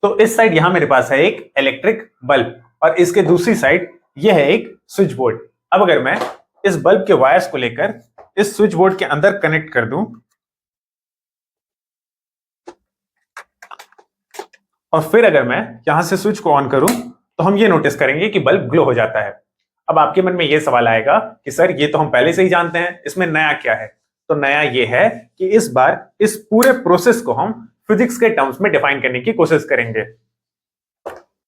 तो इस साइड यहां मेरे पास है एक इलेक्ट्रिक बल्ब और इसके दूसरी साइड यह है एक स्विच बोर्ड। अब अगर मैं इस बल्ब के वायर्स को लेकर इस स्विच बोर्ड के अंदर कनेक्ट कर दूं और फिर अगर मैं यहां से स्विच को ऑन करूं तो हम ये नोटिस करेंगे कि बल्ब ग्लो हो जाता है। अब आपके मन में ये सवाल आएगा कि सर ये तो हम पहले से ही जानते हैं, इसमें नया क्या है? तो नया ये है कि इस बार इस पूरे प्रोसेस को हम फिजिक्स के टर्म्स में डिफाइन करने की कोशिश करेंगे।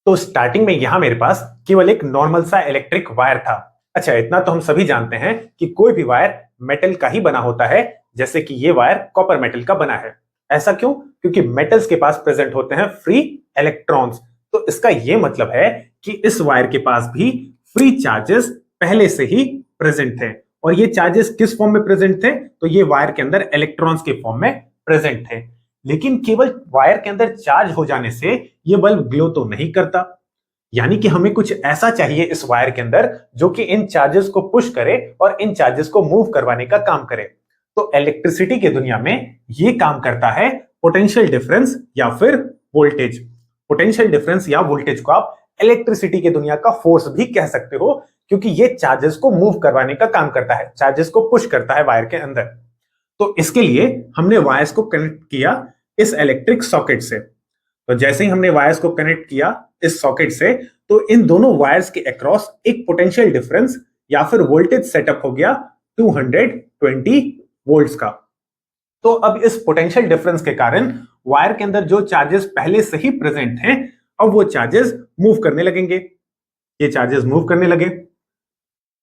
तो स्टार्टिंग में यहां मेरे पास केवल एक नॉर्मल सा इलेक्ट्रिक वायर था। अच्छा, इतना तो हम सभी जानते हैं कि कोई भी वायर मेटल का ही बना होता है, जैसे कि ये वायर कॉपर मेटल का बना है। ऐसा क्यों? क्योंकि मेटल्स के पास प्रेजेंट होते हैं फ्री इलेक्ट्रॉन्स। तो इसका यह मतलब है कि इस वायर के पास भी फ्री चार्जेस पहले से ही प्रेजेंट थे। और ये चार्जेस किस फॉर्म में प्रेजेंट थे? तो ये वायर के अंदर इलेक्ट्रॉन्स के फॉर्म में प्रेजेंट थे। लेकिन केवल वायर के अंदर चार्ज हो जाने से ये बल्ब ग्लो तो नहीं करता, यानी कि हमें कुछ ऐसा चाहिए इस वायर के अंदर जो कि इन चार्जेस को पुश करे और इन चार्जेस को मूव करवाने का काम करे। तो इलेक्ट्रिसिटी की दुनिया में ये काम करता है पोटेंशियल डिफरेंस या फिर वोल्टेज। पोटेंशियल डिफरेंस या वोल्टेज को आप इलेक्ट्रिसिटी की दुनिया का फोर्स भी कह सकते हो, क्योंकि ये चार्जेस को मूव करवाने का काम करता है, चार्जेस को पुश करता है वायर के अंदर। तो इसके लिए हमने वायर्स को कनेक्ट किया इस इलेक्ट्रिक सॉकेट से। तो जैसे ही हमने वायर्स को कनेक्ट किया इस सॉकेट से, तो इन दोनों वायर्स के अक्रॉस एक पोटेंशियल डिफरेंस या फिर वोल्टेज सेटअप हो गया 220 वोल्ट्स का। तो अब इस पोटेंशियल डिफरेंस के कारण वायर के अंदर जो चार्जेस पहले से ही प्रेजेंट हैं, अब वो चार्जेस मूव करने लगेंगे। ये चार्जेस मूव करने लगे,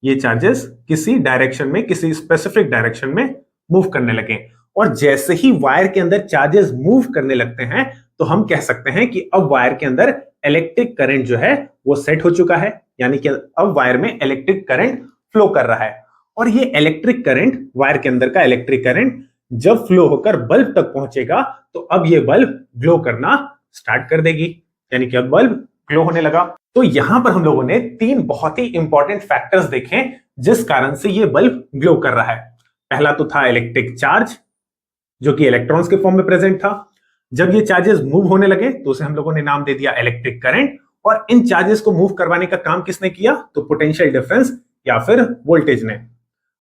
ये चार्जेस किसी डायरेक्शन में, किसी स्पेसिफिक डायरेक्शन में मूव करने लगे। और जैसे ही वायर के अंदर चार्जेस मूव करने लगते हैं, तो हम कह सकते हैं कि अब वायर के अंदर इलेक्ट्रिक करंट जो है वो सेट हो चुका है, यानी कि अब वायर में इलेक्ट्रिक करंट फ्लो कर रहा है। और ये इलेक्ट्रिक करंट, वायर के अंदर का इलेक्ट्रिक करंट जब फ्लो होकर बल्ब तक पहुंचेगा, तो अब ये बल्ब ग्लो करना स्टार्ट कर देगी, यानी कि अब बल्ब ग्लो होने लगा। तो यहां पर हम लोगों ने तीन बहुत ही इंपॉर्टेंट फैक्टर्स देखे जिस कारण से ये बल्ब ग्लो कर रहा है। पहला तो था इलेक्ट्रिक चार्ज, जो कि इलेक्ट्रॉन्स के फॉर्म में प्रेजेंट था। जब ये चार्जेस मूव होने लगे तो उसे हम लोगों ने नाम दे दिया इलेक्ट्रिक करंट। और इन चार्जेस को मूव करवाने का काम किसने किया? तो पोटेंशियल डिफरेंस या फिर वोल्टेज ने।